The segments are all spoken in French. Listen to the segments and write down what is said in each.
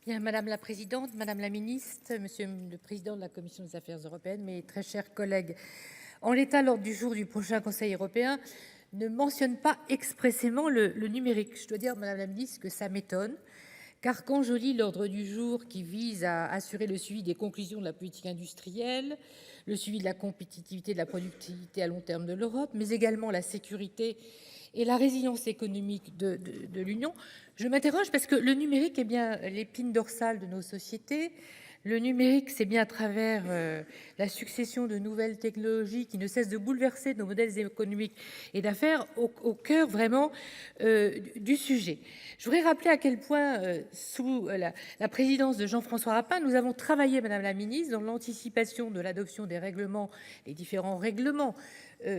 Bien, Madame la Présidente, Madame la Ministre, Monsieur le Président de la Commission des Affaires européennes, mes très chers collègues, en l'état, l'ordre du jour du prochain Conseil européen ne mentionne pas expressément le numérique. Je dois dire, Madame la Ministre, que ça m'étonne, car quand je lis l'ordre du jour qui vise à assurer le suivi des conclusions de la politique industrielle, le suivi de la compétitivité et de la productivité à long terme de l'Europe, mais également la sécurité et la résilience économique de l'Union, je m'interroge parce que le numérique est bien l'épine dorsale de nos sociétés. Le numérique, c'est bien à travers la succession de nouvelles technologies qui ne cessent de bouleverser nos modèles économiques et d'affaires au cœur vraiment du sujet. Je voudrais rappeler à quel point, sous la présidence de Jean-François Rapin, nous avons travaillé, Madame la Ministre, dans l'anticipation de l'adoption des règlements, les différents règlements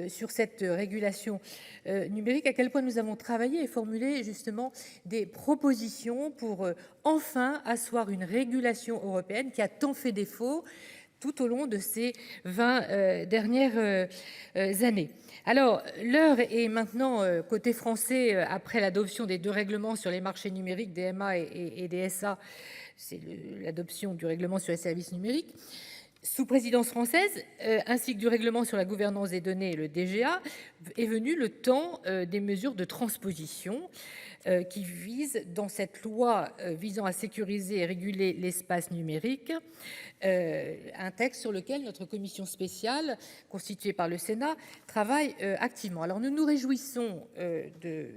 sur cette régulation numérique, à quel point nous avons travaillé et formulé justement des propositions pour enfin asseoir une régulation européenne qui a tant fait défaut tout au long de ces 20 dernières années. Alors, l'heure est maintenant, côté français, après l'adoption des deux règlements sur les marchés numériques, DMA et DSA, c'est l'adoption du règlement sur les services numériques, sous présidence française, ainsi que du règlement sur la gouvernance des données, le DGA, est venu le temps des mesures de transposition qui visent, dans cette loi visant à sécuriser et réguler l'espace numérique, un texte sur lequel notre commission spéciale, constituée par le Sénat, travaille activement. Alors nous nous réjouissons de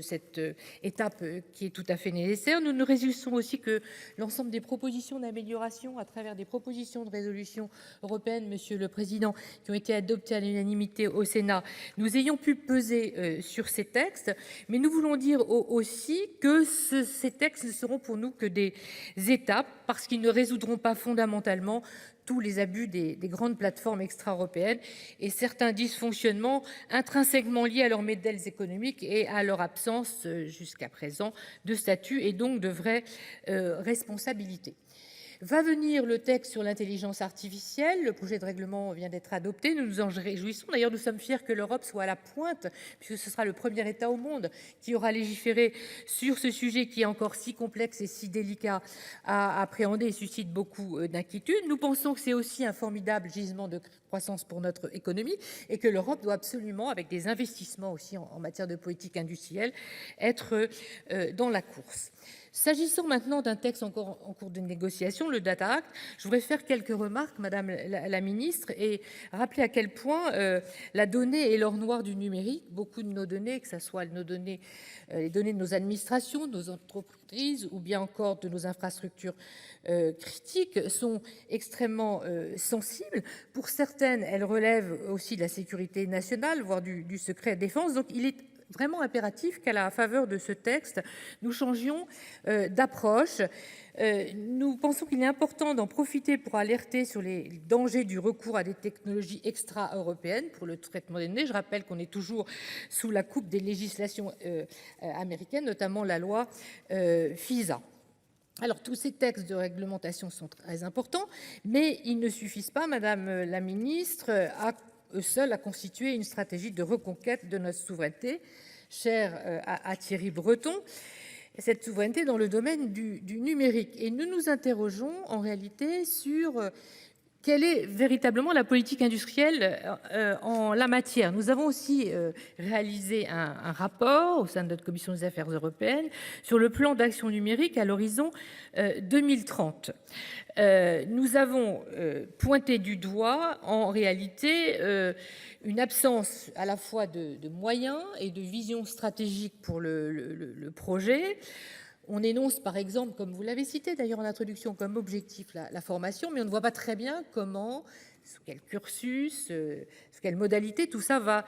cette étape qui est tout à fait nécessaire. Nous nous réjouissons aussi que l'ensemble des propositions d'amélioration à travers des propositions de résolution européenne, Monsieur le Président, qui ont été adoptées à l'unanimité au Sénat, nous ayons pu peser sur ces textes. Mais nous voulons dire aussi que ces textes ne seront pour nous que des étapes parce qu'ils ne résoudront pas fondamentalement tous les abus des grandes plateformes extra-européennes et certains dysfonctionnements intrinsèquement liés à leurs modèles économiques et à leur absence jusqu'à présent de statut et donc de vraies responsabilités. Va venir le texte sur l'intelligence artificielle. Le projet de règlement vient d'être adopté. Nous nous en réjouissons. D'ailleurs, nous sommes fiers que l'Europe soit à la pointe, puisque ce sera le premier État au monde qui aura légiféré sur ce sujet qui est encore si complexe et si délicat à appréhender et suscite beaucoup d'inquiétudes. Nous pensons que c'est aussi un formidable gisement de croissance pour notre économie et que l'Europe doit absolument, avec des investissements aussi en matière de politique industrielle, être dans la course. S'agissant maintenant d'un texte encore en cours de négociation, le Data Act, je voudrais faire quelques remarques, Madame la Ministre, et rappeler à quel point la donnée est l'or noir du numérique. Beaucoup de nos données, que ce soit nos données, les données de nos administrations, de nos entreprises ou bien encore de nos infrastructures critiques, sont extrêmement sensibles. Pour certaines, elles relèvent aussi de la sécurité nationale, voire du secret défense. Donc il est vraiment impératif qu'à la faveur de ce texte, nous changions d'approche. Nous pensons qu'il est important d'en profiter pour alerter sur les dangers du recours à des technologies extra-européennes pour le traitement des données. Je rappelle qu'on est toujours sous la coupe des législations américaines, notamment la loi FISA. Alors, tous ces textes de réglementation sont très importants, mais ils ne suffisent pas, Madame la Ministre, seuls à constituer une stratégie de reconquête de notre souveraineté, chère à Thierry Breton, cette souveraineté dans le domaine du numérique. Et nous nous interrogeons en réalité sur quelle est véritablement la politique industrielle en la matière. Nous avons aussi réalisé un rapport au sein de notre commission des affaires européennes sur le plan d'action numérique à l'horizon 2030. Nous avons pointé du doigt en réalité une absence à la fois de moyens et de vision stratégique pour le projet. On énonce par exemple, comme vous l'avez cité d'ailleurs en introduction, comme objectif la formation, mais on ne voit pas très bien comment, sous quel cursus, sous quelle modalité tout ça va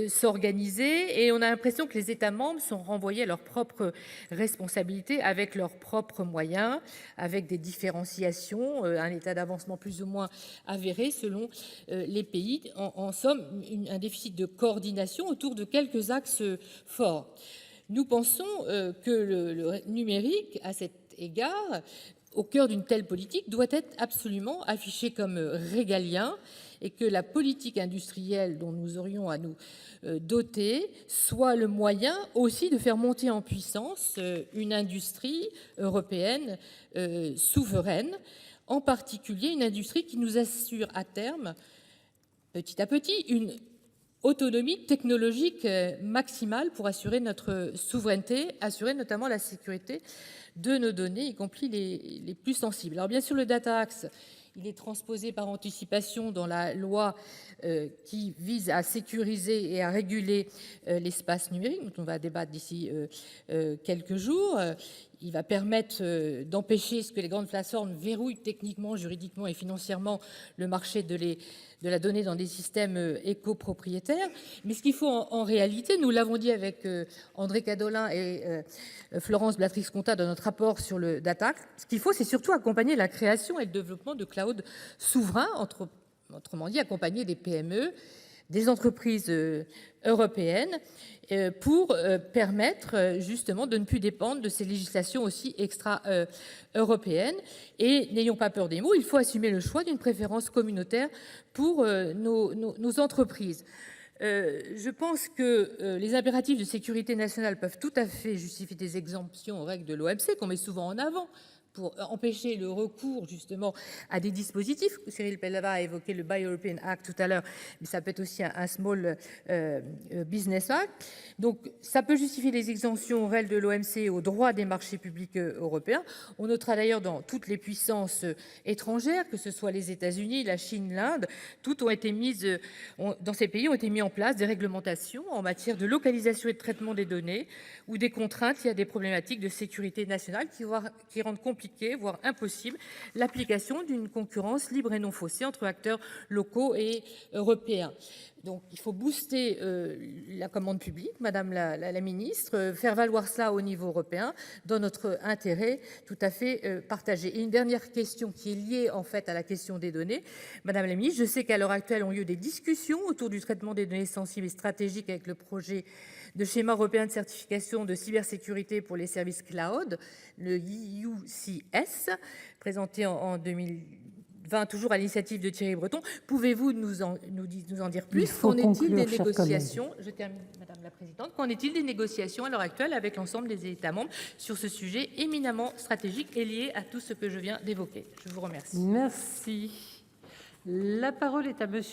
s'organiser. Et on a l'impression que les États membres sont renvoyés à leurs propres responsabilités avec leurs propres moyens, avec des différenciations, un état d'avancement plus ou moins avéré selon les pays. En somme, un déficit de coordination autour de quelques axes forts. Nous pensons que le numérique, à cet égard, au cœur d'une telle politique doit être absolument affiché comme régalien, et que la politique industrielle dont nous aurions à nous doter soit le moyen aussi de faire monter en puissance une industrie européenne souveraine, en particulier une industrie qui nous assure à terme, petit à petit, une autonomie technologique maximale pour assurer notre souveraineté, assurer notamment la sécurité de nos données, y compris les plus sensibles. Alors bien sûr, le Data Act, il est transposé par anticipation dans la loi qui vise à sécuriser et à réguler l'espace numérique, dont on va débattre d'ici quelques jours. Il va permettre d'empêcher ce que les grandes plateformes verrouillent techniquement, juridiquement et financièrement le marché de la donnée dans des systèmes éco-propriétaires. Mais ce qu'il faut en réalité, nous l'avons dit avec André Cadolin et Florence Blatrix-Contat dans notre rapport sur le Data Act, ce qu'il faut, c'est surtout accompagner la création et le développement de cloud souverains, autrement dit, accompagner des PME, des entreprises européennes, pour permettre justement de ne plus dépendre de ces législations aussi extra-européennes. Et n'ayons pas peur des mots, il faut assumer le choix d'une préférence communautaire pour nos entreprises. Je pense que les impératifs de sécurité nationale peuvent tout à fait justifier des exemptions aux règles de l'OMC qu'on met souvent en avant pour empêcher le recours justement à des dispositifs. Cyril Pellevat a évoqué le Buy European Act tout à l'heure, mais ça peut être aussi un Small Business Act. Donc ça peut justifier les exemptions aux règles de l'OMC et aux droits des marchés publics européens. On notera d'ailleurs dans toutes les puissances étrangères, que ce soit les États-Unis, la Chine, l'Inde, toutes ont été mises, dans ces pays ont été mis en place des réglementations en matière de localisation et de traitement des données, ou des contraintes liées à des problématiques de sécurité nationale qui rendent compliqué, voire impossible, l'application d'une concurrence libre et non faussée entre acteurs locaux et européens. Donc il faut booster la commande publique, Madame la Ministre, faire valoir cela au niveau européen dans notre intérêt tout à fait partagé. Et une dernière question qui est liée en fait à la question des données. Madame la Ministre, je sais qu'à l'heure actuelle ont lieu des discussions autour du traitement des données sensibles et stratégiques avec le projet de schéma européen de certification de cybersécurité pour les services cloud, le EUCS, présenté en 2020, toujours à l'initiative de Thierry Breton. Pouvez-vous nous en dire plus? Qu'en est-il des négociations? Je termine, Madame la Présidente. Qu'en est-il des négociations à l'heure actuelle avec l'ensemble des États membres sur ce sujet éminemment stratégique et lié à tout ce que je viens d'évoquer? Je vous remercie. Merci. La parole est à monsieur